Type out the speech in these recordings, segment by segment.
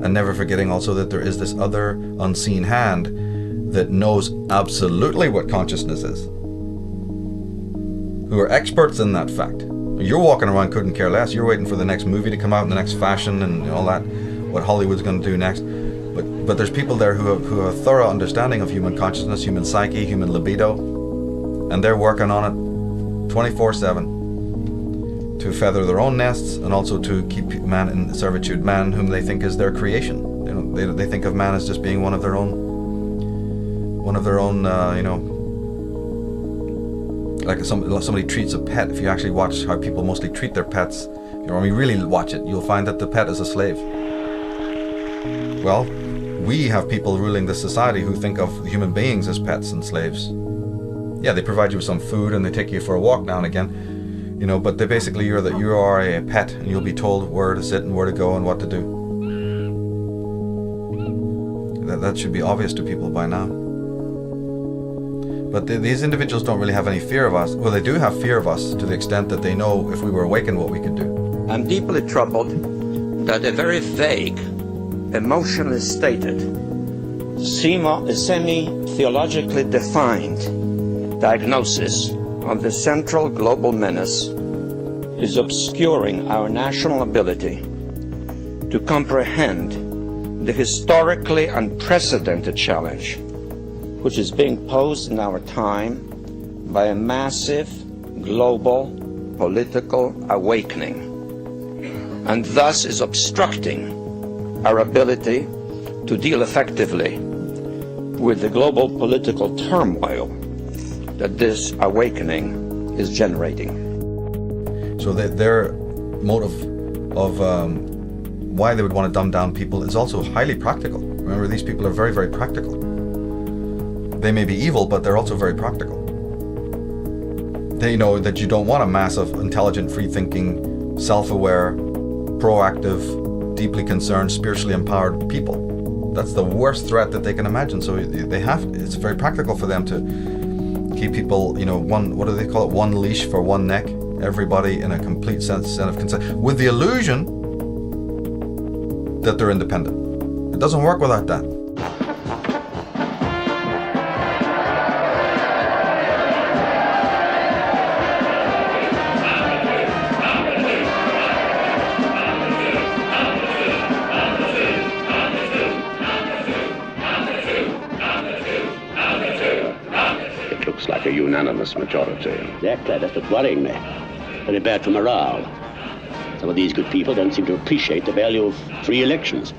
and never forgetting also that there is this other unseen hand that knows absolutely what consciousness is, who are experts in that fact. You're walking around couldn't care less. You're waiting for the next movie to come out and the next fashion and all that, what Hollywood's going to do next. But there's people there who have a thorough understanding of human consciousness, human psyche, human libido, and they're working on it 24/7 to feather their own nests and also to keep man in servitude, man whom they think is their creation. You know, they think of man as just being one of their own, like somebody treats a pet. If you actually watch how people mostly treat their pets, when you really watch it, you'll find that the pet is a slave. Well, we have people ruling this society who think of human beings as pets and slaves. Yeah, they provide you with some food and they take you for a walk now and again, but they basically you are a pet and you'll be told where to sit and where to go and what to do. That should be obvious to people by now. But these individuals don't really have any fear of us. Well, they do have fear of us to the extent that they know if we were awakened what we could do. I'm deeply troubled that a very vague, emotionally stated, semi-theologically defined diagnosis of the central global menace is obscuring our national ability to comprehend the historically unprecedented challenge which is being posed in our time by a massive global political awakening, and thus is obstructing our ability to deal effectively with the global political turmoil that this awakening is generating. So their motive of why they would want to dumb down people is also highly practical. Remember, these people are very, very practical. They may be evil, but they're also very practical. They know that you don't want a massive, intelligent, free-thinking, self-aware, proactive, deeply concerned, spiritually empowered people. That's the worst threat that they can imagine. So it's very practical for them to keep people, what do they call it? One leash for one neck. Everybody in a complete sense of consent, with the illusion that they're independent. It doesn't work without that. Like a unanimous majority. Exactly, that's what's worrying me. Very bad for morale. Some of these good people don't seem to appreciate the value of free elections.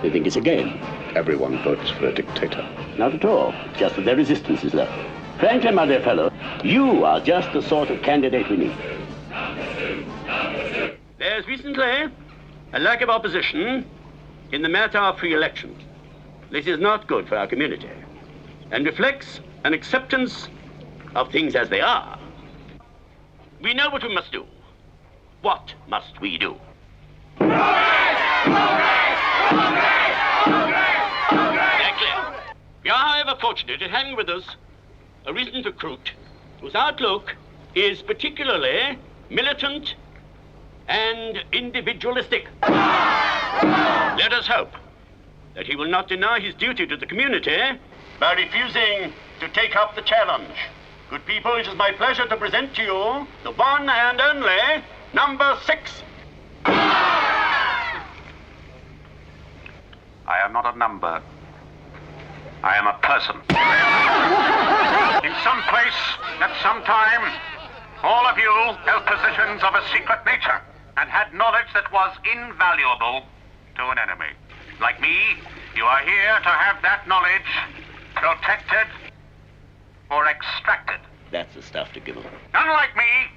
They think it's a game. Everyone votes for a dictator. Not at all. Just that their resistance is low. Frankly, my dear fellow, you are just the sort of candidate we need. There's recently a lack of opposition in the matter of free elections. This is not good for our community and reflects an acceptance of things as they are. We know what we must do. What must we do? Exactly. We are, however, fortunate in having with us a recent recruit whose outlook is particularly militant and individualistic. Let us hope that he will not deny his duty to the community by refusing to take up the challenge. Good people, it is my pleasure to present to you the one and only number 6. I am not a number. I am a person. In some place, at some time, all of you held positions of a secret nature and had knowledge that was invaluable to an enemy. Like me, you are here to have that knowledge protected or extracted. That's the stuff to give them. Unlike me,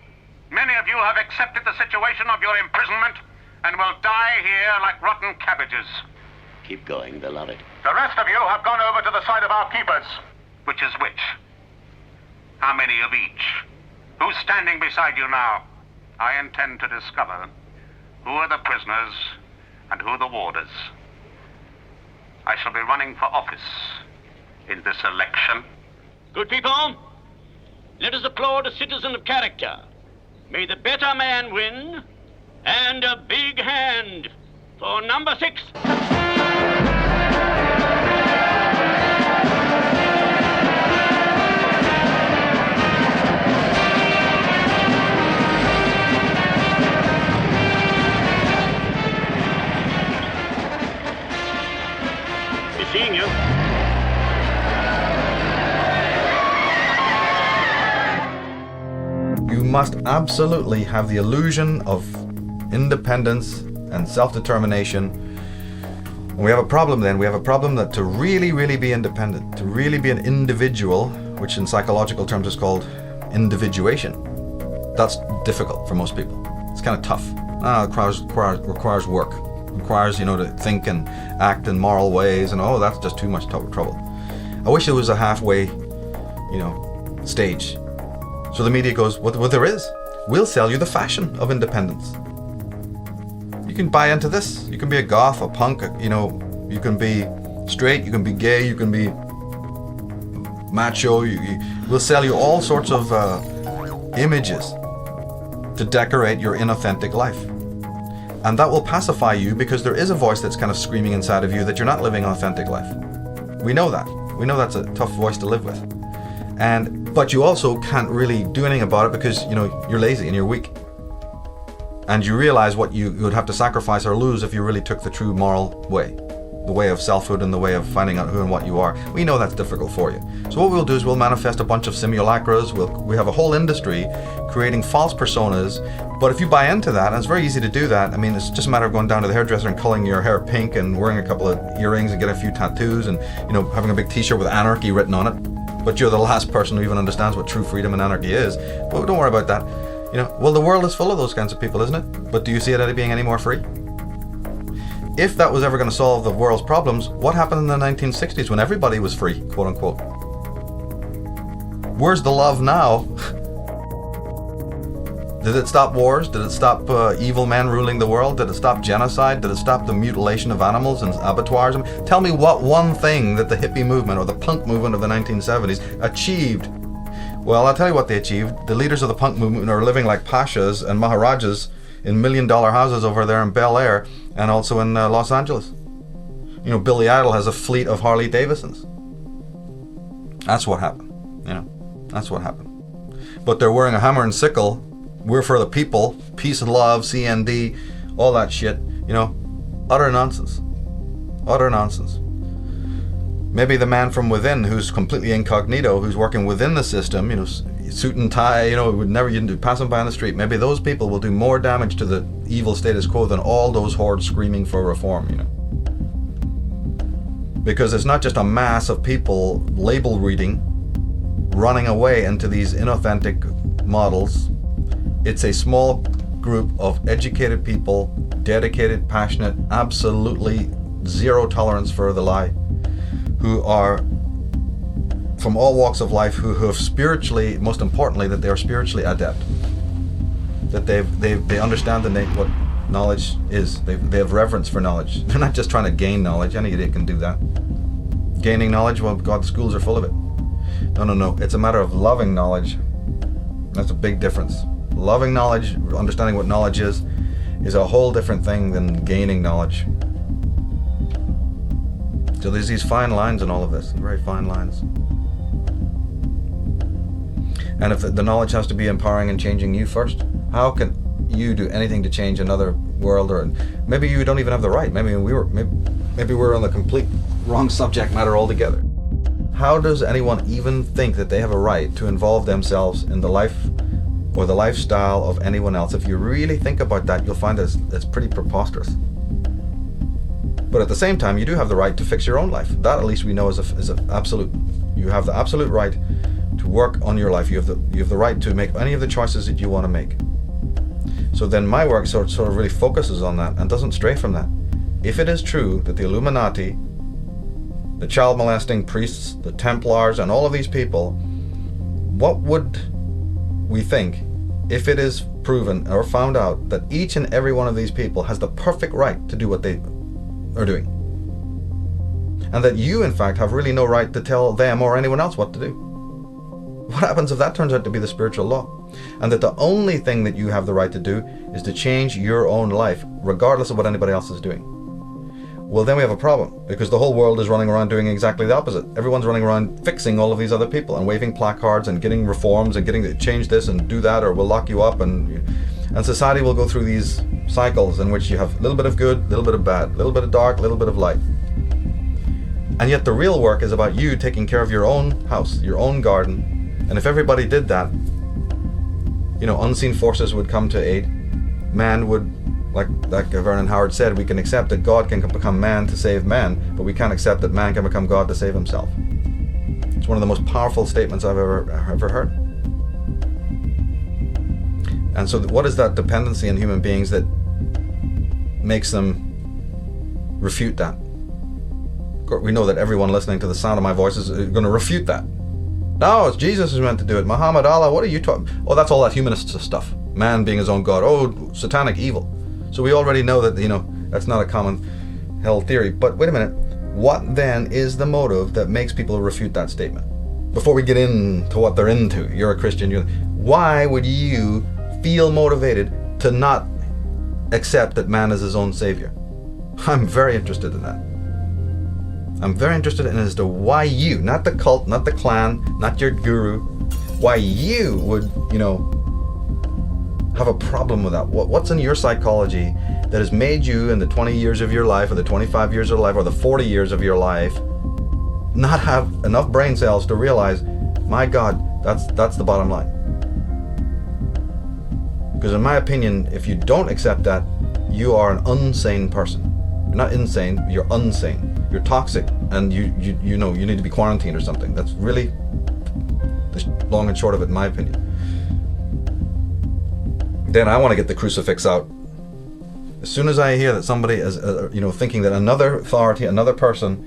many of you have accepted the situation of your imprisonment and will die here like rotten cabbages. Keep going, they'll love it. The rest of you have gone over to the side of our keepers. Which is which? How many of each? Who's standing beside you now? I intend to discover who are the prisoners and who the warders. I shall be running for office in this election. Good people, let us applaud a citizen of character. May the better man win, and a big hand for number 6. You must absolutely have the illusion of independence and self-determination. And we have a problem then. We have a problem that to really, really be independent, to really be an individual, which in psychological terms is called individuation, that's difficult for most people. It's kind of tough. It requires work. It requires, to think and act in moral ways, and that's just too much trouble. I wish there was a halfway, stage. So the media goes, well, there is. We'll sell you the fashion of independence. You can buy into this. You can be a goth, a punk, you can be straight, you can be gay, you can be macho. We'll sell you all sorts of images to decorate your inauthentic life. And that will pacify you because there is a voice that's kind of screaming inside of you that you're not living an authentic life. We know that. We know that's a tough voice to live with. But you also can't really do anything about it because, you're lazy and you're weak. And you realize what you would have to sacrifice or lose if you really took the true moral way. The way of selfhood and the way of finding out who and what you are. We know that's difficult for you. So what we'll do is we'll manifest a bunch of simulacras. We have a whole industry creating false personas. But if you buy into that, and it's very easy to do that. I mean, it's just a matter of going down to the hairdresser and coloring your hair pink and wearing a couple of earrings and getting a few tattoos and, having a big t-shirt with anarchy written on it. But you're the last person who even understands what true freedom and anarchy is. But don't worry about that. Well, the world is full of those kinds of people, isn't it? But do you see it as being any more free? If that was ever going to solve the world's problems, what happened in the 1960s when everybody was free, quote unquote? Where's the love now? Did it stop wars? Did it stop evil men ruling the world? Did it stop genocide? Did it stop the mutilation of animals and abattoirs? Tell me what one thing that the hippie movement or the punk movement of the 1970s achieved. Well, I'll tell you what they achieved. The leaders of the punk movement are living like pashas and maharajas in $1 million houses over there in Bel Air and also in Los Angeles. Billy Idol has a fleet of Harley Davidsons. That's what happened. That's what happened. But they're wearing a hammer and sickle. We're for the people. Peace and love, CND, all that shit. Utter nonsense. Utter nonsense. Maybe the man from within who's completely incognito, who's working within the system, suit and tie, would never you'd pass them by on the street. Maybe those people will do more damage to the evil status quo than all those hordes screaming for reform, Because it's not just a mass of people label reading, running away into these inauthentic models. It's a small group of educated people, dedicated, passionate, absolutely zero tolerance for the lie, who are from all walks of life, who have spiritually, most importantly, that they are spiritually adept, that they understand what knowledge is. They have reverence for knowledge. They're not just trying to gain knowledge. Any idiot can do that. Gaining knowledge, well, God, the schools are full of it. No. It's a matter of loving knowledge. That's a big difference. Loving knowledge, understanding what knowledge is a whole different thing than gaining knowledge. So there's these fine lines in all of this, very fine lines. And if the knowledge has to be empowering and changing you first, how can you do anything to change another world? Or maybe you don't even have the right. Maybe we're on the complete wrong subject matter altogether. How does anyone even think that they have a right to involve themselves in the life or the lifestyle of anyone else? If you really think about that, you'll find it's pretty preposterous. But at the same time, you do have the right to fix your own life. That at least we know is a absolute. You have the absolute right to work on your life. You have the right to make any of the choices that you want to make. So then my work sort of really focuses on that and doesn't stray from that. If it is true that the Illuminati, the child molesting priests, the Templars, and all of these people, what would we think if it is proven or found out that each and every one of these people has the perfect right to do what they are doing? And that you, in fact, have really no right to tell them or anyone else what to do. What happens if that turns out to be the spiritual law? And that the only thing that you have the right to do is to change your own life, regardless of what anybody else is doing. Well, then we have a problem, because the whole world is running around doing exactly the opposite. Everyone's running around fixing all of these other people and waving placards and getting reforms and getting to change this and do that, or we'll lock you up. And society will go through these cycles in which you have a little bit of good, a little bit of bad, a little bit of dark, a little bit of light. And yet the real work is about you taking care of your own house, your own garden. And if everybody did that, unseen forces would come to aid. Man would, like Vernon Howard said, we can accept that God can become man to save man, but we can't accept that man can become God to save himself. It's one of the most powerful statements I've ever heard. And so what is that dependency in human beings that makes them refute that? We know that everyone listening to the sound of my voice is going to refute that. No, it's Jesus who's meant to do it. Muhammad, Allah, what are you talking? Oh, that's all that humanist stuff. Man being his own God. Oh, satanic evil. So we already know that, that's not a common held theory. But wait a minute. What then is the motive that makes people refute that statement? Before we get into what they're into, you're a Christian. Why would you feel motivated to not accept that man is his own savior? I'm very interested in that. I'm very interested in as to why you, not the cult, not the clan, not your guru, why you would, have a problem with that. What's in your psychology that has made you in the 20 years of your life, or the 25 years of life, or the 40 years of your life, not have enough brain cells to realize, my God, that's the bottom line. Because in my opinion, if you don't accept that, you are an unsane person. You're not insane, you're unsane. You're toxic, and you need to be quarantined or something. That's really the long and short of it, in my opinion. Then I want to get the crucifix out. As soon as I hear that somebody is, thinking that another authority, another person,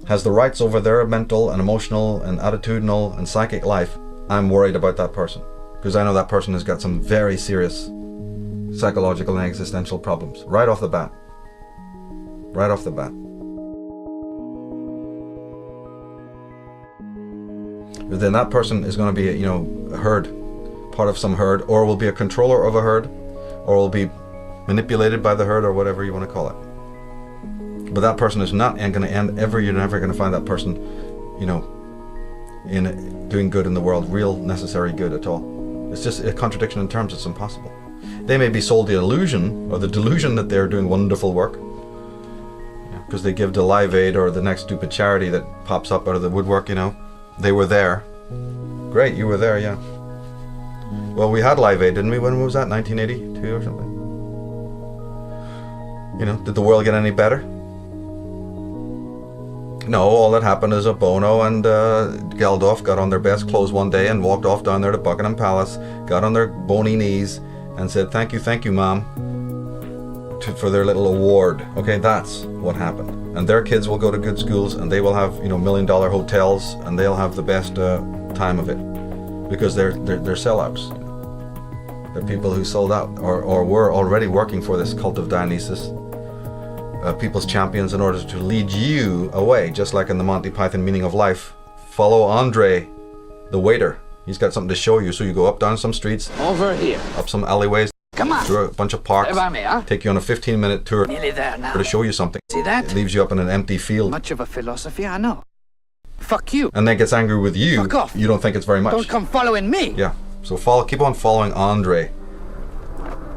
has the rights over their mental and emotional and attitudinal and psychic life, I'm worried about that person, because I know that person has got some very serious psychological and existential problems right off the bat. Right off the bat. Then that person is going to be, a herd, part of some herd, or will be a controller of a herd, or will be manipulated by the herd, or whatever you want to call it. But that person is not going to end ever. You're never going to find that person, in doing good in the world, real necessary good at all. It's just a contradiction in terms. It's impossible. They may be sold the illusion or the delusion that they're doing wonderful work, because they give to Live Aid or the next stupid charity that pops up out of the woodwork. They were there. Great, you were there, yeah. Well, we had Live Aid, didn't we? When was that? 1982 or something? Did the world get any better? No, all that happened is Bono and Geldof got on their best clothes one day and walked off down there to Buckingham Palace, got on their bony knees and said, thank you, Mom, for their little award. Okay, that's what happened. And their kids will go to good schools, and they will have, $1 million hotels, and they'll have the best time of it, because they're sellouts. They're people who sold out or were already working for this cult of Dionysus, people's champions, in order to lead you away, just like in the Monty Python Meaning of Life. Follow Andre, the waiter. He's got something to show you, so you go up down some streets, over here, up some alleyways, come on, through a bunch of parks, take you on a 15-minute tour nearly there now, to show you something. See that? It leaves you up in an empty field. Much of a philosophy, I know. Fuck you. And then gets angry with you. Fuck off. You don't think it's very much. Don't come following me. Yeah. So keep on following Andre.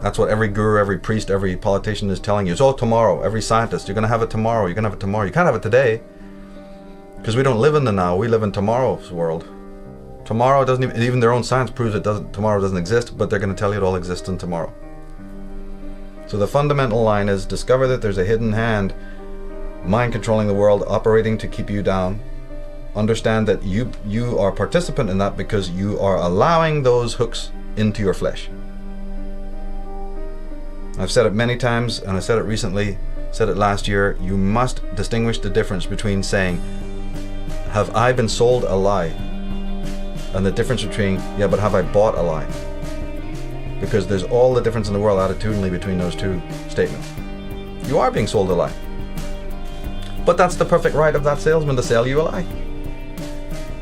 That's what every guru, every priest, every politician is telling you. It's all tomorrow. Every scientist, you're going to have it tomorrow. You're going to have it tomorrow. You can't have it today, because we don't live in the now. We live in tomorrow's world. Tomorrow doesn't even their own science proves tomorrow doesn't exist, but they're going to tell you it all exists in tomorrow. So the fundamental line is, discover that there's a hidden hand, mind controlling the world, operating to keep you down. Understand that you are a participant in that, because you are allowing those hooks into your flesh. I've said it many times, and I said it recently, said it last year. You must distinguish the difference between saying, have I been sold a lie? And the difference between, yeah, but have I bought a lie? Because there's all the difference in the world attitudinally between those two statements. You are being sold a lie. But that's the perfect right of that salesman to sell you a lie.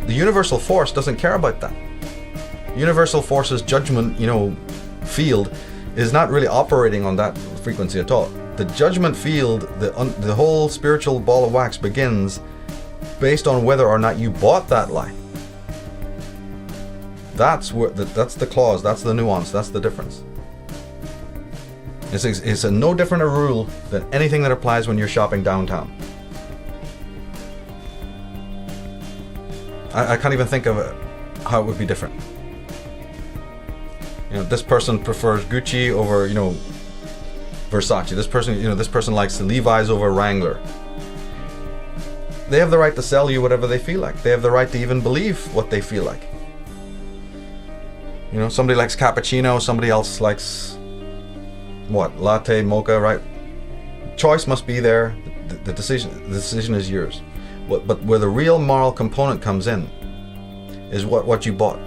The universal force doesn't care about that. Universal force's judgment, field is not really operating on that frequency at all. The judgment field, the whole spiritual ball of wax begins based on whether or not you bought that lie. That's the clause, that's the nuance, that's the difference. It's a no different a rule than anything that applies when you're shopping downtown. I can't even think of how it would be different. This person prefers Gucci over, Versace. This person likes the Levi's over Wrangler. They have the right to sell you whatever they feel like. They have the right to even believe what they feel like. Somebody likes cappuccino, somebody else likes latte, mocha, right? Choice must be there. The decision is yours. But where the real moral component comes in is what you bought,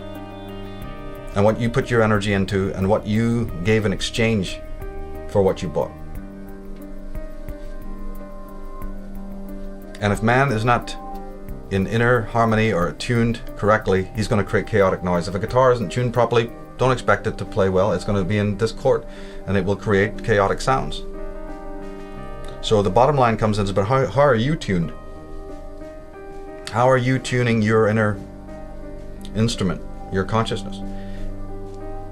and what you put your energy into, and what you gave in exchange for what you bought. And if man is not in inner harmony or tuned correctly, he's going to create chaotic noise. If a guitar isn't tuned properly, don't expect it to play well. It's going to be in discord, and it will create chaotic sounds. So the bottom line comes in, but how are you tuned? How are you tuning your inner instrument, your consciousness?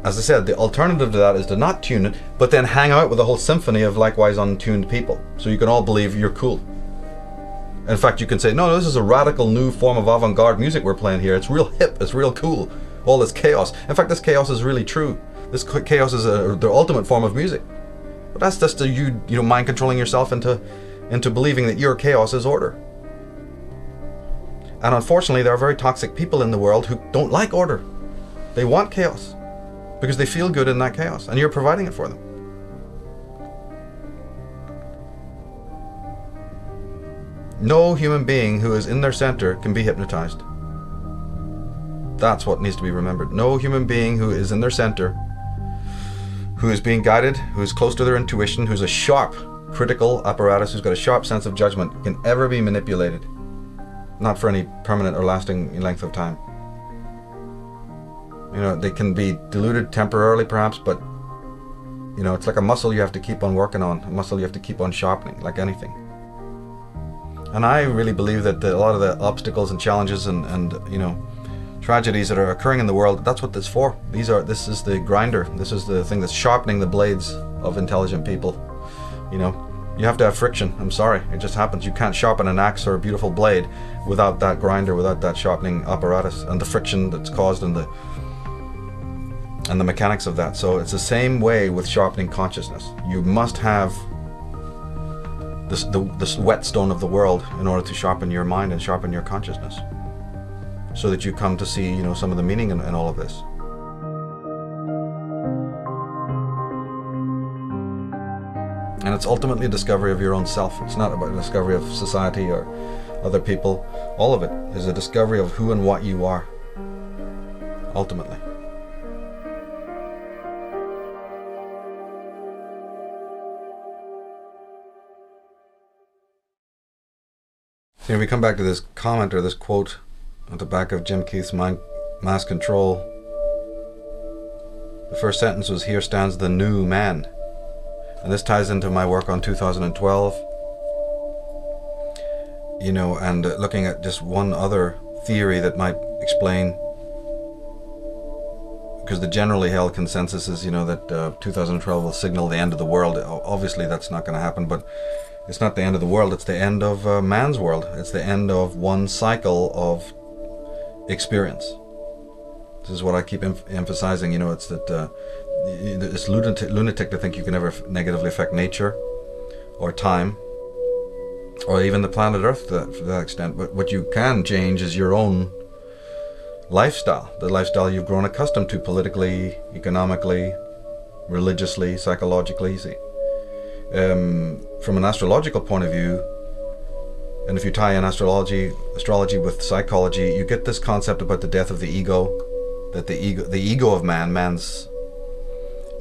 As I said, the alternative to that is to not tune it, but then hang out with a whole symphony of likewise untuned people, so you can all believe you're cool. In fact, you can say, no, this is a radical new form of avant-garde music we're playing here. It's real hip, it's real cool. All this chaos. In fact, this chaos is really true. This chaos is the ultimate form of music. But that's just you mind controlling yourself into believing that your chaos is order. And unfortunately, there are very toxic people in the world who don't like order. They want chaos because they feel good in that chaos, and you're providing it for them. No human being who is in their center can be hypnotized. That's what needs to be remembered. No human being who is in their center, who is being guided, who is close to their intuition, who's a sharp critical apparatus, who's got a sharp sense of judgment, can ever be manipulated. Not for any permanent or lasting length of time. They can be diluted temporarily perhaps, but it's like a muscle you have to keep on working on, a muscle you have to keep on sharpening, like anything. And I really believe that a lot of the obstacles and challenges and tragedies that are occurring in the world, that's what this is for. This is the grinder. This is the thing that's sharpening the blades of intelligent people. You have to have friction. I'm sorry, it just happens. You can't sharpen an axe or a beautiful blade without that grinder, without that sharpening apparatus and the friction that's caused and the mechanics of that. So it's the same way with sharpening consciousness. You must have this whetstone of the world in order to sharpen your mind and sharpen your consciousness, so that you come to see some of the meaning in all of this. And it's ultimately a discovery of your own self. It's not about a discovery of society or other people. All of it is a discovery of who and what you are, ultimately. So we come back to this comment or this quote at the back of Jim Keith's Mass Control. The first sentence was, "Here stands the new man." And this ties into my work on 2012. And looking at just one other theory that might explain, because the generally held consensus is, that 2012 will signal the end of the world. Obviously that's not going to happen, but it's not the end of the world, it's the end of man's world. It's the end of one cycle of experience. This is what I keep emphasizing, it's that it's lunatic to think you can ever negatively affect nature or time or even the planet Earth to that extent. But what you can change is your own lifestyle, the lifestyle you've grown accustomed to politically, economically, religiously, psychologically, you see. From an astrological point of view, and if you tie in astrology with psychology, you get this concept about the death of the ego, that the ego of man's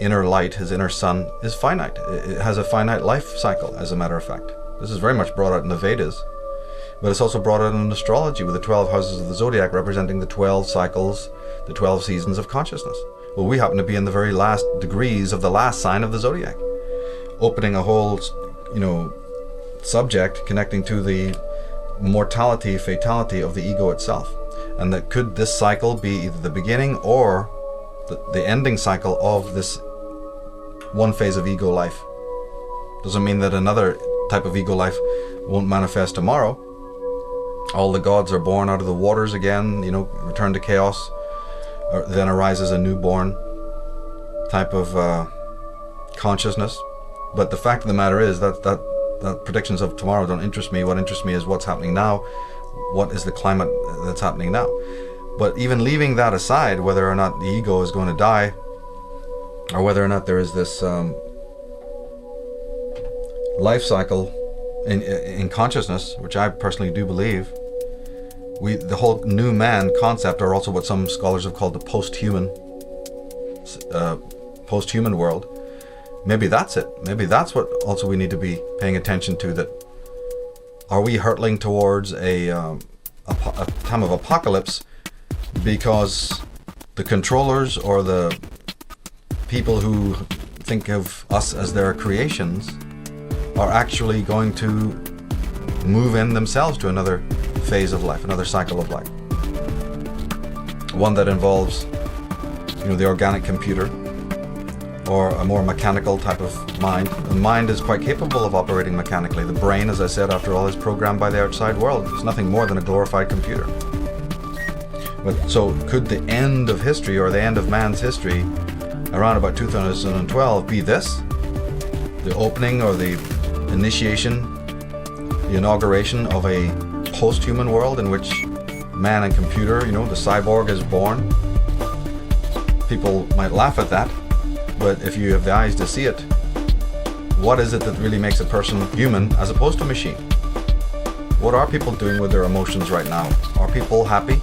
inner light, his inner sun, is finite. It has a finite life cycle, as a matter of fact. This is very much brought out in the Vedas, but it's also brought out in astrology with the 12 houses of the zodiac representing the 12 cycles, the 12 seasons of consciousness. Well, we happen to be in the very last degrees of the last sign of the zodiac, opening a whole, subject connecting to the mortality, fatality of the ego itself. And that could this cycle be either the beginning or the ending cycle of this one phase of ego life. Doesn't mean that another type of ego life won't manifest tomorrow. All the gods are born out of the waters again, return to chaos, or then arises a newborn type of consciousness. But the fact of the matter is that predictions of tomorrow don't interest me. What interests me is what's happening now. What is the climate that's happening now? But even leaving that aside, whether or not the ego is going to die, or whether or not there is this life cycle in consciousness, which I personally do believe, the whole new man concept, or also what some scholars have called the post-human world, maybe that's it. Maybe that's what also we need to be paying attention to, that are we hurtling towards a time of apocalypse because the controllers or the people who think of us as their creations are actually going to move in themselves to another phase of life, another cycle of life. One that involves, the organic computer, or a more mechanical type of mind. The mind is quite capable of operating mechanically. The brain, as I said, after all, is programmed by the outside world. It's nothing more than a glorified computer. But so could the end of history, or the end of man's history, around about 2012 be this? The opening or the initiation, the inauguration of a post-human world in which man and computer, the cyborg is born? People might laugh at that, but if you have the eyes to see it, what is it that really makes a person human as opposed to machine? What are people doing with their emotions right now? Are people happy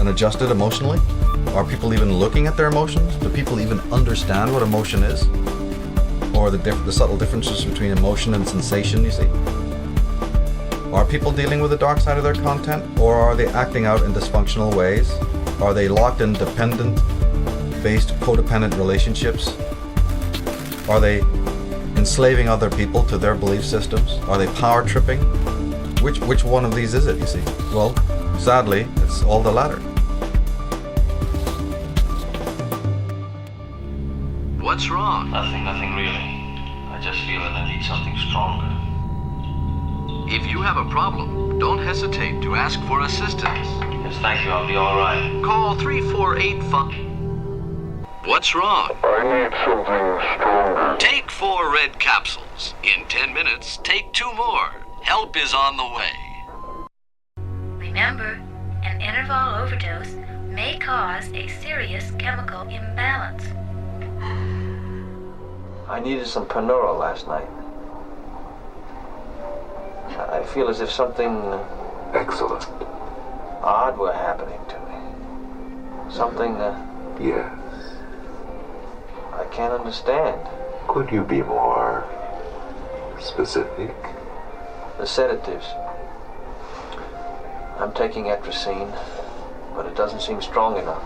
and adjusted emotionally? Are people even looking at their emotions? Do people even understand what emotion is? Or the subtle differences between emotion and sensation, you see? Are people dealing with the dark side of their content? Or are they acting out in dysfunctional ways? Are they locked in dependent-based codependent relationships? Are they enslaving other people to their belief systems? Are they power tripping? Which one of these is it, you see? Well, sadly, it's all the latter. What's wrong? Nothing really. I just feel that I need something stronger. If you have a problem, don't hesitate to ask for assistance. Yes, thank you, I'll be all right. Call 3485. What's wrong? I need something stronger. Take 4 red capsules. In 10 minutes, take 2 more. Help is on the way. Remember, an interval overdose may cause a serious chemical imbalance. I needed some Panura last night. I feel as if something Excellent. odd were happening to me. Something Yes. I can't understand. Could you be more specific? The sedatives. I'm taking atrazine, but it doesn't seem strong enough.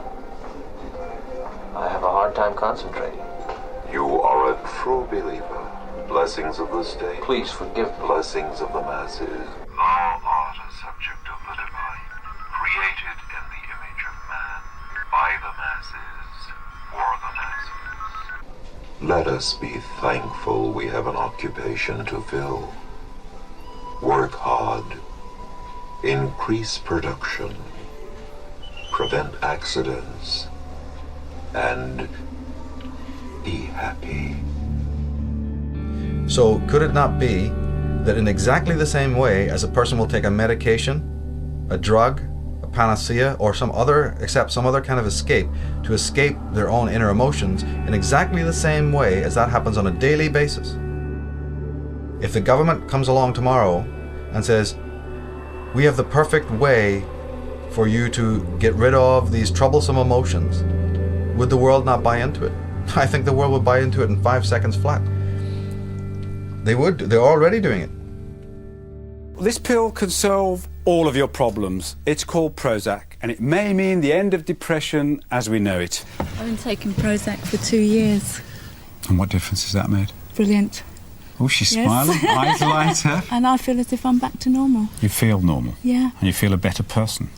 I have a hard time concentrating. You are a true believer. Blessings of the state. Please forgive me. Blessings of the masses. Thou art a subject of the divine, created in the image of man, by the masses, for the masses. Let us be thankful we have an occupation to fill. Work hard. Increase production. Prevent accidents. And be happy. So could it not be that in exactly the same way as a person will take a medication, a drug, a panacea, or some other kind of escape to escape their own inner emotions, in exactly the same way as that happens on a daily basis? If the government comes along tomorrow and says, we have the perfect way for you to get rid of these troublesome emotions, would the world not buy into it? I think the world would buy into it in 5 seconds flat. They would. They're already doing it. This pill can solve all of your problems. It's called Prozac, and it may mean the end of depression as we know it. I've been taking Prozac for 2 years. And what difference has that made? Brilliant. Oh, she's Yes. smiling. Eyes lighter. And I feel as if I'm back to normal. You feel normal? Yeah. And you feel a better person?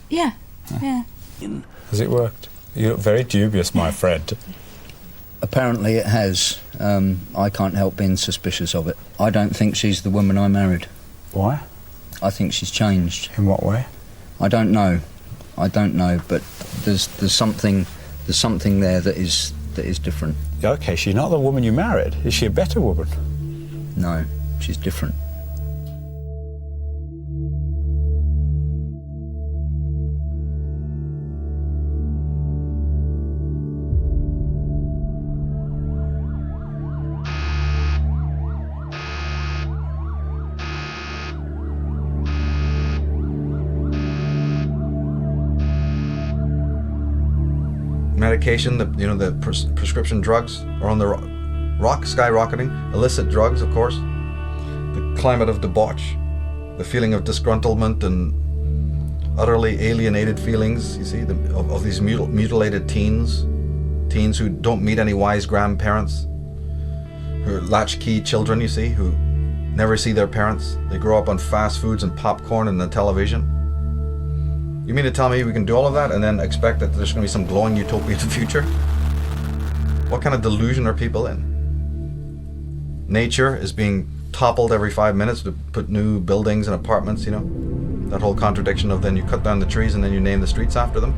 Yeah, yeah. Has it worked? You look very dubious, my friend. Apparently it has. I can't help being suspicious of it. I don't think she's the woman I married. Why? I think she's changed. In what way? I don't know, but there's something There's something there that is different. Okay, she's not the woman you married. Is she a better woman? No, she's different. Medication, the prescription drugs are on the skyrocketing. Illicit drugs, of course. The climate of debauch, the feeling of disgruntlement and utterly alienated feelings, you see, of these mutilated teens who don't meet any wise grandparents, who are latchkey children, you see, who never see their parents. They grow up on fast foods and popcorn and the television. You mean to tell me we can do all of that and then expect that there's going to be some glowing utopia in the future? What kind of delusion are people in? Nature is being toppled every 5 minutes to put new buildings and apartments, that whole contradiction of then you cut down the trees and then you name the streets after them.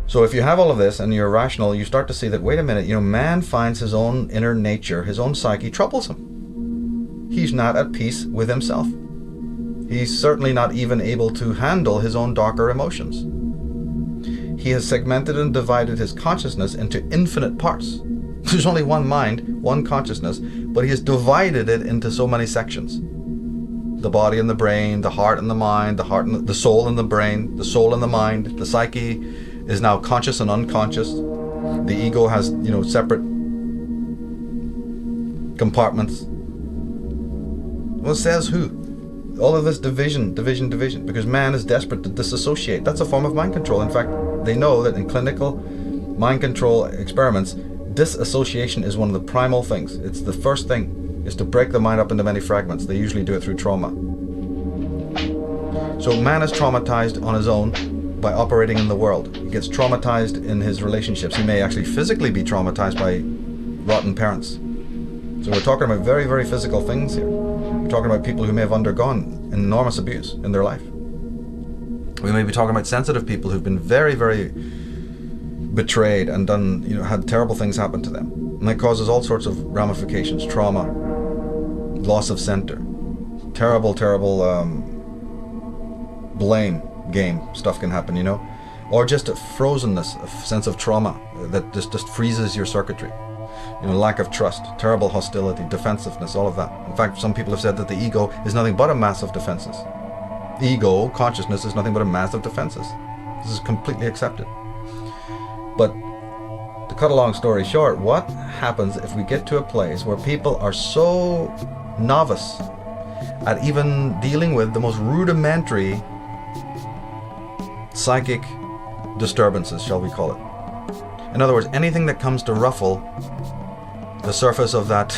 So if you have all of this and you're rational, you start to see that, wait a minute, man finds his own inner nature, his own psyche troubles him. He's not at peace with himself. He's certainly not even able to handle his own darker emotions. He has segmented and divided his consciousness into infinite parts. There's only one mind, one consciousness, but he has divided it into so many sections. The body and the brain, the heart and the mind, the soul and the brain, the soul and the mind, the psyche is now conscious and unconscious. The ego has, separate compartments. Well, says who? All of this division, because man is desperate to disassociate. That's a form of mind control. In fact, they know that in clinical mind control experiments, disassociation is one of the primal things. It's the first thing, is to break the mind up into many fragments. They usually do it through trauma. So man is traumatized on his own by operating in the world. He gets traumatized in his relationships. He may actually physically be traumatized by rotten parents. So we're talking about very, very physical things here. We're talking about people who may have undergone enormous abuse in their life. We may be talking about sensitive people who've been very, very betrayed and done, had terrible things happen to them. And that causes all sorts of ramifications, trauma, loss of center, terrible, blame game stuff can happen, or just a frozenness, a sense of trauma that just freezes your circuitry. Lack of trust, terrible hostility, defensiveness, all of that. In fact, some people have said that the ego is nothing but a mass of defenses. Ego, consciousness, is nothing but a mass of defenses. This is completely accepted. But to cut a long story short, what happens if we get to a place where people are so novice at even dealing with the most rudimentary psychic disturbances, shall we call it? In other words, anything that comes to ruffle the surface of that,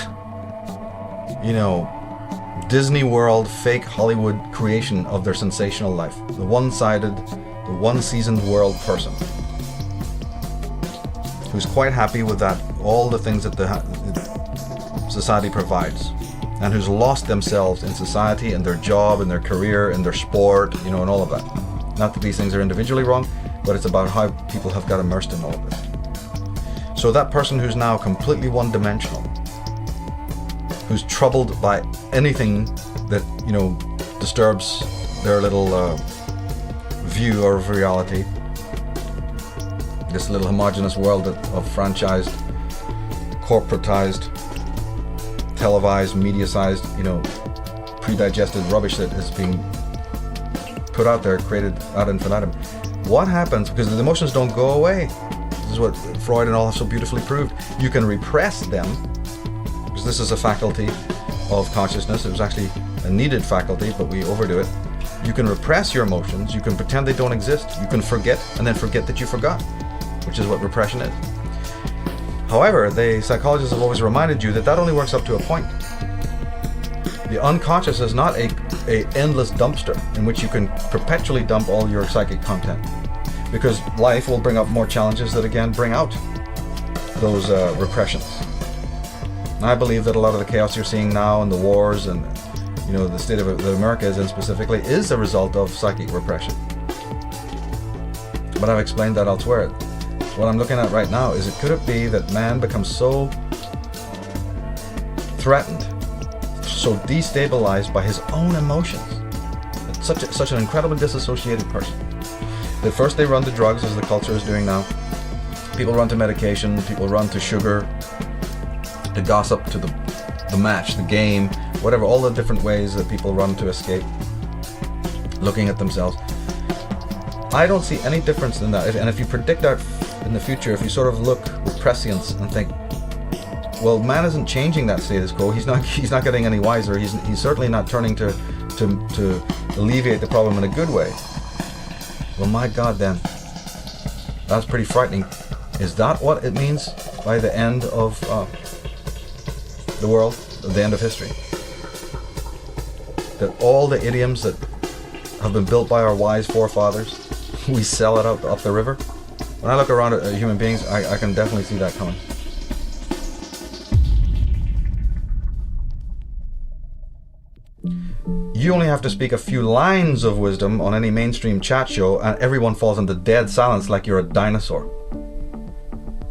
Disney World, fake Hollywood creation of their sensational life. The one-sided, the one-seasoned world person who's quite happy with that, all the things that the society provides, and who's lost themselves in society, in their job, in their career, in their sport, and all of that. Not that these things are individually wrong, but it's about how people have got immersed in all of this. So that person who's now completely one-dimensional, who's troubled by anything that, disturbs their little view of reality, this little homogenous world of franchised, corporatized, televised, media-sized, pre-digested rubbish that is being put out there, created ad infinitum. What happens, because the emotions don't go away. This is what Freud and all have so beautifully proved. You can repress them, because this is a faculty of consciousness. It was actually a needed faculty, but we overdo it. You can repress your emotions. You can pretend they don't exist. You can forget, and then forget that you forgot, which is what repression is. However, the psychologists have always reminded you that that only works up to a point. The unconscious is not a endless dumpster in which you can perpetually dump all your psychic content, because life will bring up more challenges that again bring out those repressions. And I believe that a lot of the chaos you're seeing now and the wars and the state of that America is in specifically is a result of psychic repression. But I've explained that elsewhere. What I'm looking at right now is, could it be that man becomes so threatened, so destabilized by his own emotions, such an incredibly disassociated person, that first they run to drugs, as the culture is doing now. People run to medication, people run to sugar, to gossip, to the match, the game, whatever, all the different ways that people run to escape looking at themselves. I don't see any difference in that. And if you predict out in the future, if you sort of look with prescience and think, well, man isn't changing that status quo. He's not getting any wiser. He's certainly not turning to alleviate the problem in a good way. Well, my God, then, that's pretty frightening. Is that what it means by the end of the world, the end of history? That all the idioms that have been built by our wise forefathers, we sell it out up the river? When I look around at human beings, I can definitely see that coming. You only have to speak a few lines of wisdom on any mainstream chat show and everyone falls into dead silence like you're a dinosaur.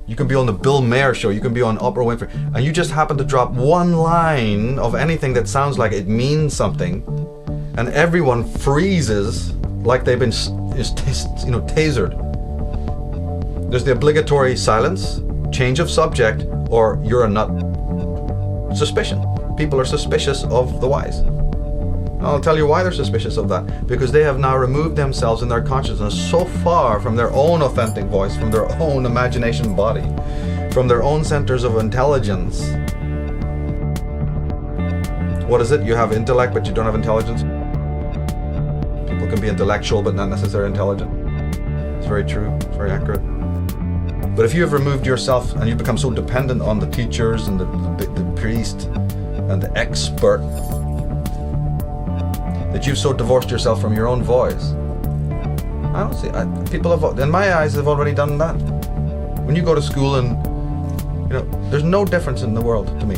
You can be on the Bill Maher show, you can be on Oprah Winfrey, and you just happen to drop one line of anything that sounds like it means something, and everyone freezes like they've been tasered. There's the obligatory silence, change of subject, or you're a nut. Suspicion. People are suspicious of the wise. I'll tell you why they're suspicious of that. Because they have now removed themselves in their consciousness so far from their own authentic voice, from their own imagination body, from their own centers of intelligence. What is it? You have intellect, but you don't have intelligence? People can be intellectual, but not necessarily intelligent. It's very true. It's very accurate. But if you have removed yourself and you become so dependent on the teachers and the priest and the expert that you've so divorced yourself from your own voice, I don't see. People have, in my eyes, have already done that. When you go to school and, there's no difference in the world to me.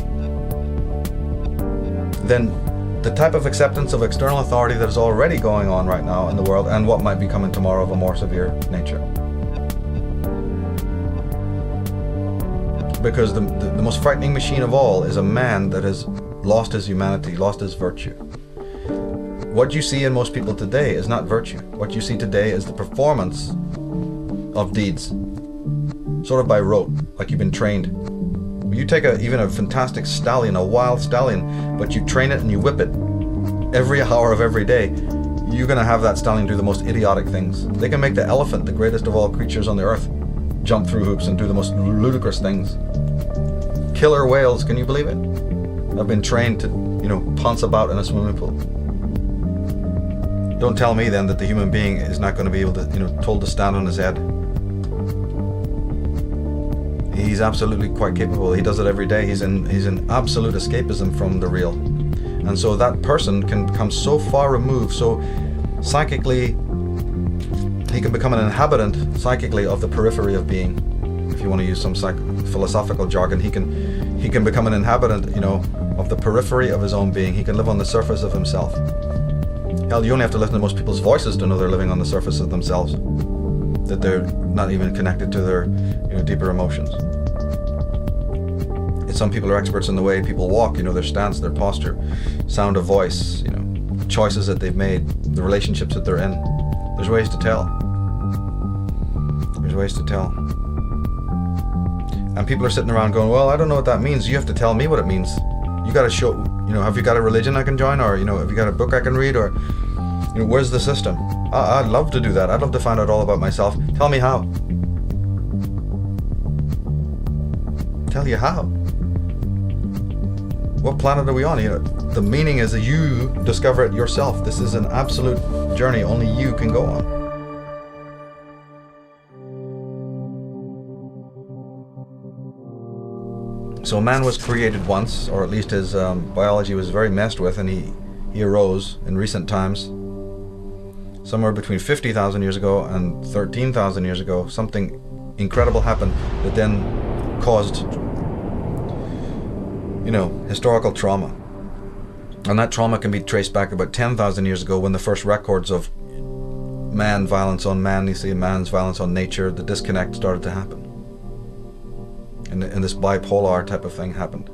Then the type of acceptance of external authority that is already going on right now in the world and what might be coming tomorrow of a more severe nature. Because the most frightening machine of all is a man that has lost his humanity, lost his virtue. What you see in most people today is not virtue. What you see today is the performance of deeds, sort of by rote, like you've been trained. You take even a fantastic stallion, a wild stallion, but you train it and you whip it every hour of every day, you're going to have that stallion do the most idiotic things. They can make the elephant, the greatest of all creatures on the earth, jump through hoops and do the most ludicrous things. Killer whales, can you believe it? Have been trained to, pounce about in a swimming pool. Don't tell me then that the human being is not going to be able to, told to stand on his head. He's absolutely quite capable. He does it every day. He's in absolute escapism from the real. And so that person can become so far removed, so psychically, he can become an inhabitant psychically of the periphery of being. If you want to use some philosophical jargon, he can become an inhabitant, of the periphery of his own being. He can live on the surface of himself. Hell, you only have to listen to most people's voices to know they're living on the surface of themselves, that they're not even connected to their deeper emotions. Some people are experts in the way people walk, their stance, their posture, sound of voice, the choices that they've made, the relationships that they're in. There's ways to tell. There's ways to tell. And people are sitting around going, well, I don't know what that means. You have to tell me what it means. You got to show, have you got a religion I can join? Or, have you got a book I can read? Or, where's the system? I'd love to do that. I'd love to find out all about myself. Tell me how. Tell you how. What planet are we on? The meaning is that you discover it yourself. This is an absolute journey only you can go on. So man was created once, or at least his biology was very messed with, and he arose in recent times. Somewhere between 50,000 years ago and 13,000 years ago, something incredible happened that then caused historical trauma. And that trauma can be traced back about 10,000 years ago when the first records of man violence on man, man's violence on nature, the disconnect started to happen. And this bipolar type of thing happened.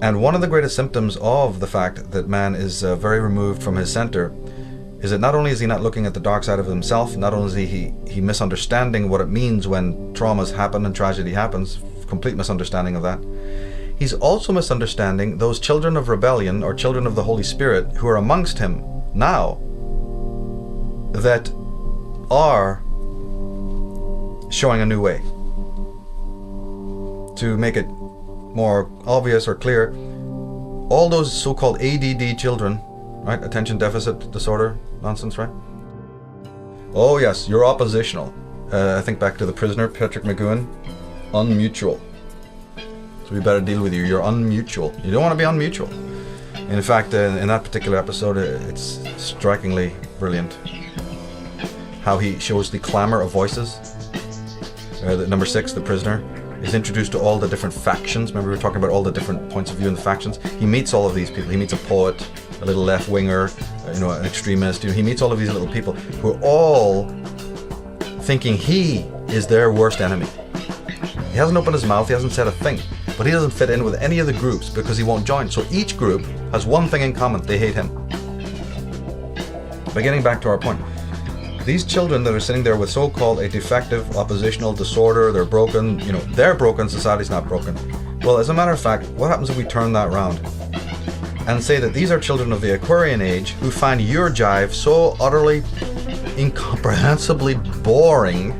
And one of the greatest symptoms of the fact that man is very removed from his center is that not only is he not looking at the dark side of himself, not only is he misunderstanding what it means when traumas happen and tragedy happens, complete misunderstanding of that, he's also misunderstanding those children of rebellion or children of the Holy Spirit who are amongst him now that are showing a new way. To make it more obvious or clear, all those so-called ADD children, right, attention deficit disorder nonsense, right? Oh yes, you're oppositional. I think back to the prisoner, Patrick McGowan, unmutual. So we better deal with you. You're unmutual. You don't want to be unmutual. In fact, in that particular episode, it's strikingly brilliant how he shows the clamor of voices. Number 6, the prisoner, is introduced to all the different factions. Remember we were talking about all the different points of view in the factions? He meets all of these people. He meets a poet, a little left-winger, an extremist. He meets all of these little people who are all thinking he is their worst enemy. He hasn't opened his mouth, he hasn't said a thing, but he doesn't fit in with any of the groups because he won't join. So each group has one thing in common: they hate him. But getting back to our point, these children that are sitting there with so-called a defective oppositional disorder, they're broken, they're broken, society's not broken. Well, as a matter of fact, what happens if we turn that around and say that these are children of the Aquarian age who find your jive so utterly, incomprehensibly boring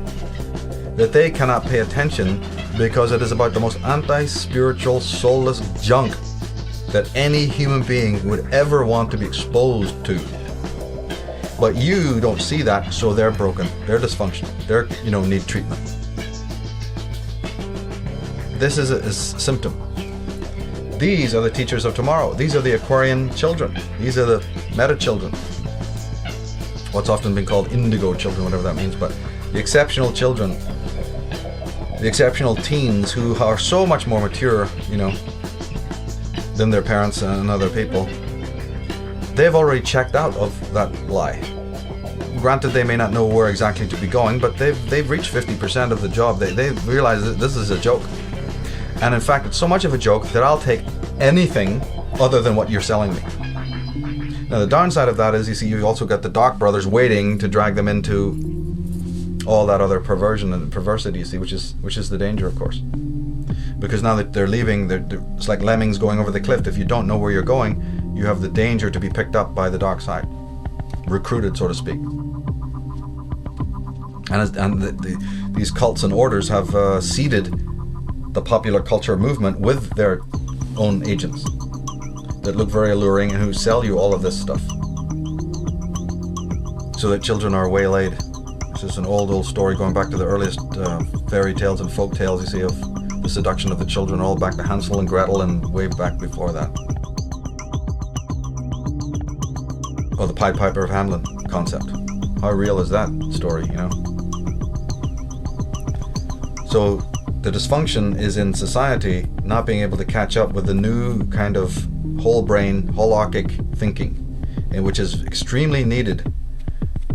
that they cannot pay attention because it is about the most anti-spiritual, soulless junk that any human being would ever want to be exposed to. But you don't see that, so they're broken, they're dysfunctional, they're, need treatment. This is a symptom. These are the teachers of tomorrow. These are the Aquarian children. These are the meta children. What's often been called indigo children, whatever that means, but the exceptional children, the exceptional teens who are so much more mature, than their parents and other people. They've already checked out of that lie. Granted, they may not know where exactly to be going, but they've reached 50% of the job. They realize that this is a joke. And in fact, it's so much of a joke that I'll take anything other than what you're selling me. Now, the downside of that is, you've also got the Dark Brothers waiting to drag them into all that other perversion and perversity, which is the danger, of course. Because now that they're leaving, it's like lemmings going over the cliff. If you don't know where you're going, you have the danger to be picked up by the dark side, recruited, so to speak. And these cults and orders have seeded the popular culture movement with their own agents that look very alluring and who sell you all of this stuff, so that children are waylaid. This is an old story going back to the earliest fairy tales and folk tales, you see, of the seduction of the children, all back to Hansel and Gretel and way back before that. Oh, the Pied Piper of Hamelin concept. How real is that story, So the dysfunction is in society not being able to catch up with the new kind of whole brain, holarchic thinking, which is extremely needed,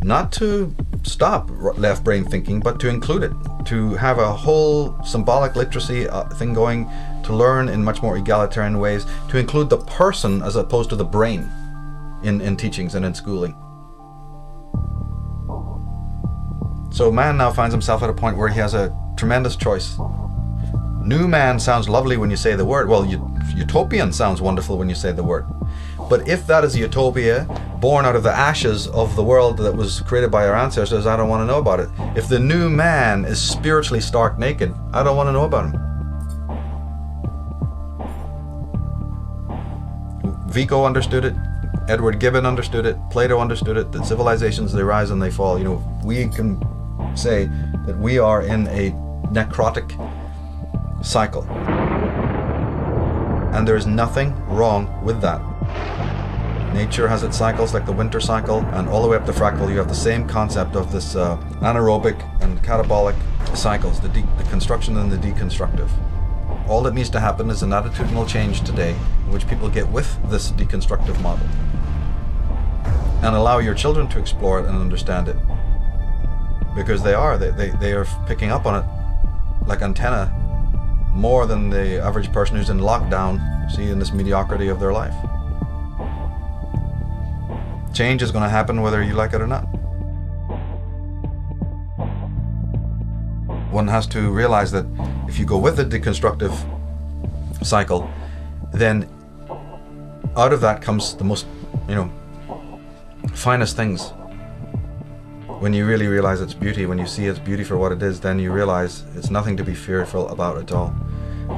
not to stop left brain thinking, but to include it, to have a whole symbolic literacy thing going, to learn in much more egalitarian ways, to include the person as opposed to the brain in teachings and in schooling. So man now finds himself at a point where he has a tremendous choice. New man sounds lovely when you say the word. Well, utopian sounds wonderful when you say the word. But if that is a utopia born out of the ashes of the world that was created by our ancestors, I don't want to know about it. If the new man is spiritually stark naked, I don't want to know about him. Vico understood it. Edward Gibbon understood it. Plato understood it. That civilizations, they rise and they fall. We can say that we are in a necrotic cycle. And there is nothing wrong with that. Nature has its cycles, like the winter cycle, and all the way up the fractal you have the same concept of this anaerobic and catabolic cycles, the construction and the deconstructive. All that needs to happen is an attitudinal change today in which people get with this deconstructive model and allow your children to explore it and understand it, because they are picking up on it like antenna more than the average person who's in lockdown, see, in this mediocrity of their life. Change is going to happen whether you like it or not. One has to realize that if you go with the deconstructive cycle, then out of that comes the most, finest things. When you really realize its beauty, when you see its beauty for what it is, then you realize it's nothing to be fearful about at all.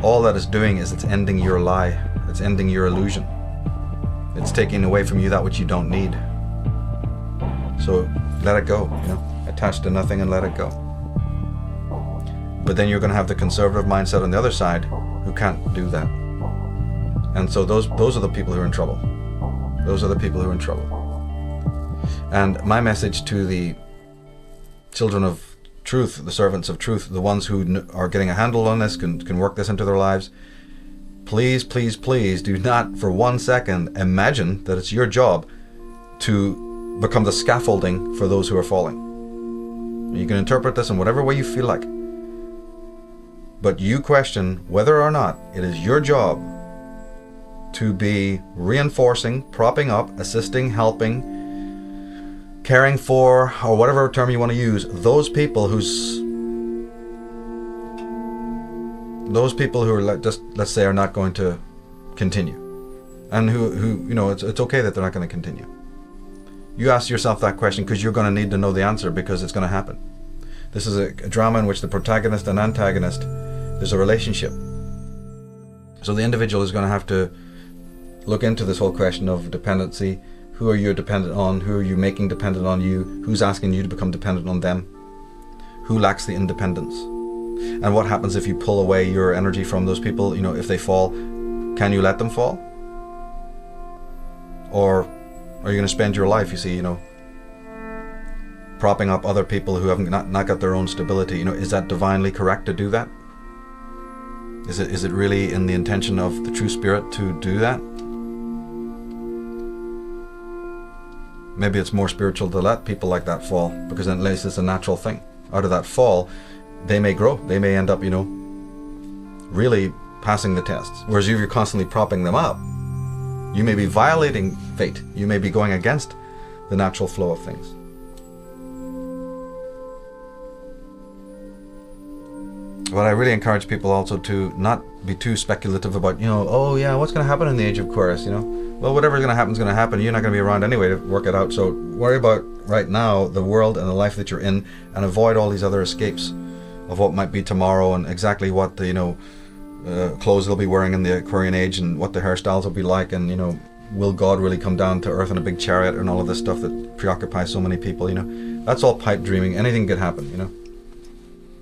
All that it's doing is it's ending your lie. It's ending your illusion. It's taking away from you that which you don't need. So let it go, attach to nothing and let it go. But then you're going to have the conservative mindset on the other side who can't do that. And so those are the people who are in trouble. Those are the people who are in trouble. And my message to the children of truth, the servants of truth, the ones who are getting a handle on this, can work this into their lives, please, please, please do not for 1 second imagine that it's your job to become the scaffolding for those who are falling. You can interpret this in whatever way you feel like. But you question whether or not it is your job to be reinforcing, propping up, assisting, helping, caring for, or whatever term you want to use, those people who are just, let's say, are not going to continue, and who you know, it's okay that they're not going to continue. You ask yourself that question because you're going to need to know the answer, because it's going to happen. This is a drama in which the protagonist and antagonist, there's a relationship. So the individual is going to have to look into this whole question of dependency. Who are you dependent on? Who are you making dependent on you? Who's asking you to become dependent on them? Who lacks the independence? And what happens if you pull away your energy from those people? You know, if they fall, can you let them fall? Or are you going to spend your life, you see, you know, propping up other people who haven't not got their own stability? You know, is that divinely correct to do that? Is it really in the intention of the true spirit to do that? Maybe it's more spiritual to let people like that fall, because then at least it's a natural thing. Out of that fall, they may grow. They may end up, you know, really passing the tests. Whereas if you're constantly propping them up, you may be violating fate. You may be going against the natural flow of things. But I really encourage people also to not be too speculative about, you know, oh yeah, what's going to happen in the age of Aquarius, you know? Well, whatever's going to happen is going to happen. You're not going to be around anyway to work it out. So worry about right now the world and the life that you're in, and avoid all these other escapes of what might be tomorrow, and exactly what the, you know, clothes they'll be wearing in the Aquarian age, and what the hairstyles will be like, and, you know, will God really come down to earth in a big chariot, and all of this stuff that preoccupies so many people, you know. That's all pipe dreaming. Anything could happen, you know.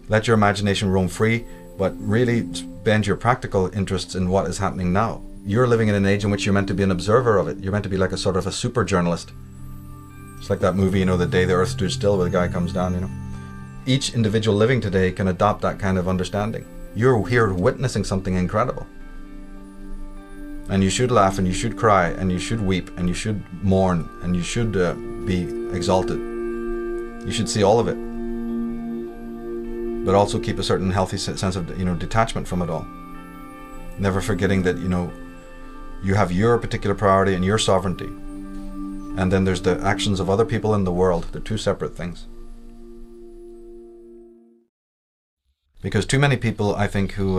Let your imagination roam free, but really spend your practical interests in what is happening now. You're living in an age in which you're meant to be an observer of it. You're meant to be like a sort of a super journalist. It's like that movie, you know, The Day the Earth Stood Still, where the guy comes down, you know. Each individual living today can adopt that kind of understanding. You're here witnessing something incredible. And you should laugh, and you should cry, and you should weep, and you should mourn, and you should be exalted. You should see all of it. But also keep a certain healthy sense of, you know, detachment from it all. Never forgetting that, you know, you have your particular priority and your sovereignty. And then there's the actions of other people in the world. They're two separate things. Because too many people, I think, who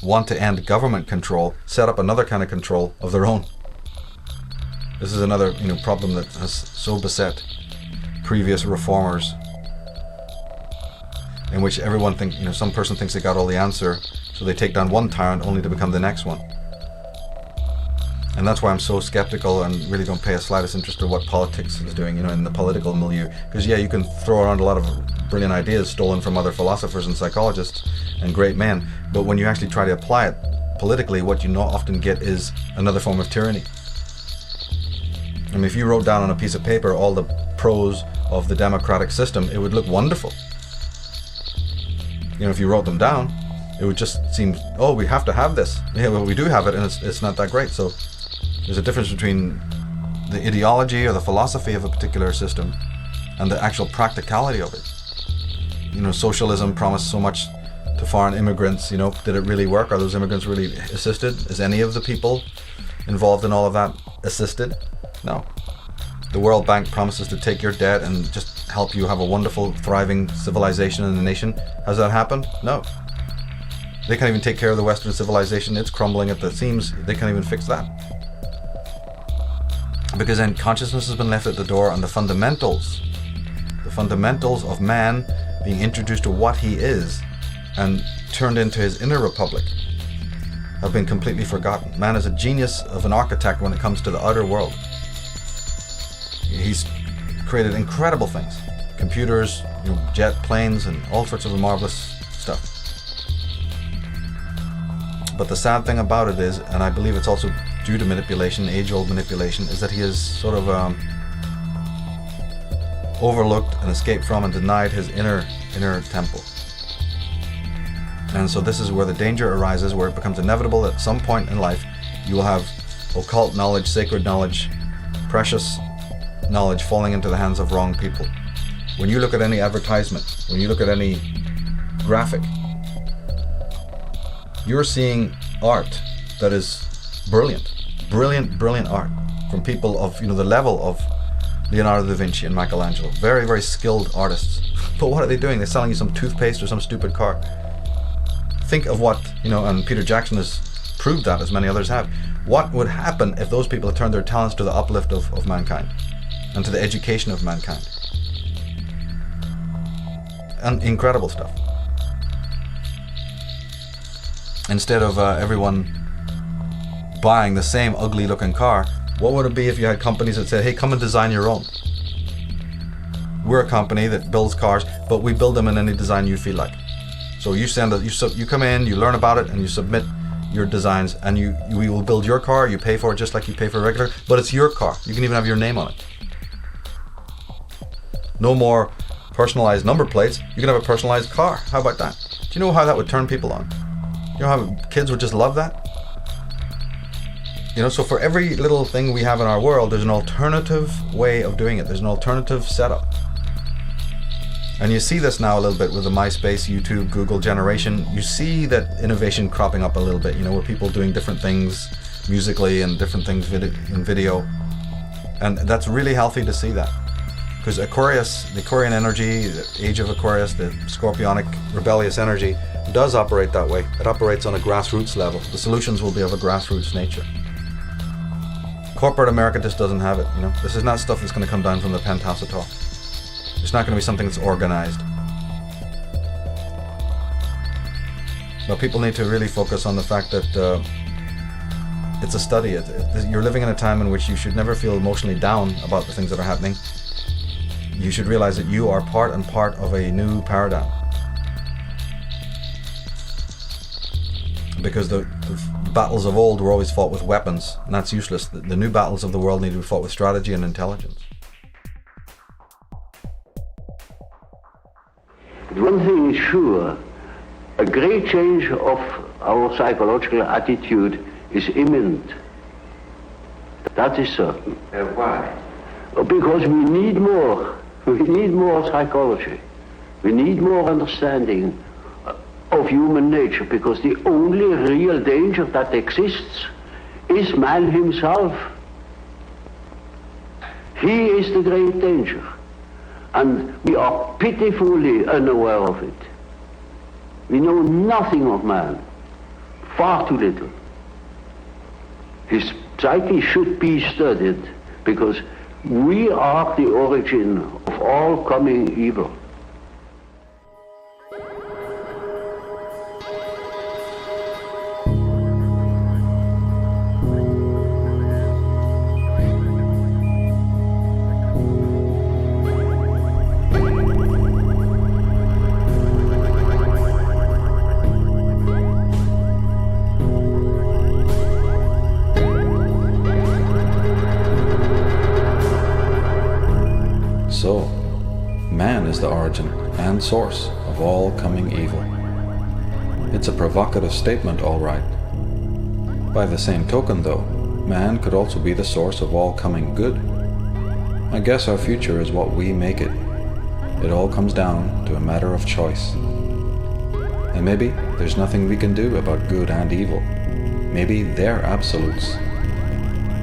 want to end government control, set up another kind of control of their own. This is another, you know, problem that has so beset previous reformers, in which everyone thinks, you know, some person thinks they got all the answer, so they take down one tyrant only to become the next one. And that's why I'm so skeptical and really don't pay a slightest interest in what politics is doing, you know, in the political milieu. Because yeah, you can throw around a lot of brilliant ideas stolen from other philosophers and psychologists and great men, but when you actually try to apply it politically, what you not often get is another form of tyranny. I mean, if you wrote down on a piece of paper all the pros of the democratic system, it would look wonderful. You know, if you wrote them down, it would just seem, oh, we have to have this. Yeah, well, we do have it, and it's not that great. So there's a difference between the ideology or the philosophy of a particular system and the actual practicality of it. You know, socialism promised so much to foreign immigrants, you know, did it really work? Are those immigrants really assisted? Is any of the people involved in all of that assisted? No. The World Bank promises to take your debt and just help you have a wonderful, thriving civilization in the nation. Has that happened? No. They can't even take care of the Western civilization. It's crumbling at the seams. They can't even fix that. Because then consciousness has been left at the door, and the fundamentals of man being introduced to what he is and turned into his inner republic have been completely forgotten. Man is a genius of an architect when it comes to the outer world. He's created incredible things. Computers, you know, jet planes, and all sorts of marvelous stuff. But the sad thing about it is, and I believe it's also due to manipulation, age-old manipulation, is that he has sort of overlooked and escaped from and denied his inner temple. And so this is where the danger arises, where it becomes inevitable that at some point in life you will have occult knowledge, sacred knowledge, precious knowledge falling into the hands of wrong people. When you look at any advertisement, when you look at any graphic, you're seeing art that is brilliant, brilliant art from people of, the level of Leonardo da Vinci and Michelangelo. Very, very skilled artists. But what are they doing? They're selling you some toothpaste or some stupid car. Think of what, and Peter Jackson has proved that, as many others have. What would happen if those people had turned their talents to the uplift of mankind and to the education of mankind? And incredible stuff. Instead of everyone buying the same ugly looking car, what would it be if you had companies that said, hey, come and design your own? We're a company that builds cars, but we build them in any design you feel like. So you come in, you learn about it, and you submit your designs, and we will build your car. You pay for it just like you pay for a regular, but it's your car. You can even have your name on it. No more personalized number plates. You can have a personalized car. How about that? Do you know how that would turn people on? You know how kids would just love that? So for every little thing we have in our world, there's an alternative way of doing it. There's an alternative setup. And you see this now a little bit with the MySpace, YouTube, Google generation. You see that innovation cropping up a little bit, where people doing different things musically and different things in video. And that's really healthy to see that. Because Aquarius, the Aquarian energy, the age of Aquarius, the scorpionic, rebellious energy, does operate that way. It operates on a grassroots level. The solutions will be of a grassroots nature. Corporate America just doesn't have it, This is not stuff that's going to come down from the penthouse at all. It's not going to be something that's organized. But people need to really focus on the fact that it's a study. You're living in a time in which you should never feel emotionally down about the things that are happening. You should realize that you are part of a new paradigm. Because the battles of old were always fought with weapons, and that's useless. The new battles of the world need to be fought with strategy and intelligence. One thing is sure, a great change of our psychological attitude is imminent. That is certain. Why? Because we need more. We need more psychology. We need more understanding of human nature, because the only real danger that exists is man himself. He is the great danger. And we are pitifully unaware of it. We know nothing of man, far too little. His psyche should be studied, because we are the origin of all coming evil. So, man is the origin and source of all coming evil. It's a provocative statement, all right. By the same token, though, man could also be the source of all coming good. I guess our future is what we make it. It all comes down to a matter of choice. And maybe there's nothing we can do about good and evil. Maybe they're absolutes.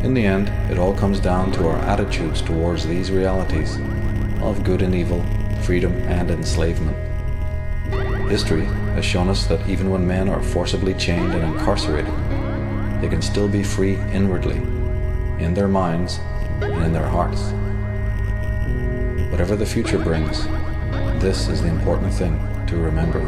In the end, it all comes down to our attitudes towards these realities of good and evil, freedom and enslavement. History has shown us that even when men are forcibly chained and incarcerated, they can still be free inwardly, in their minds and in their hearts. Whatever the future brings, this is the important thing to remember.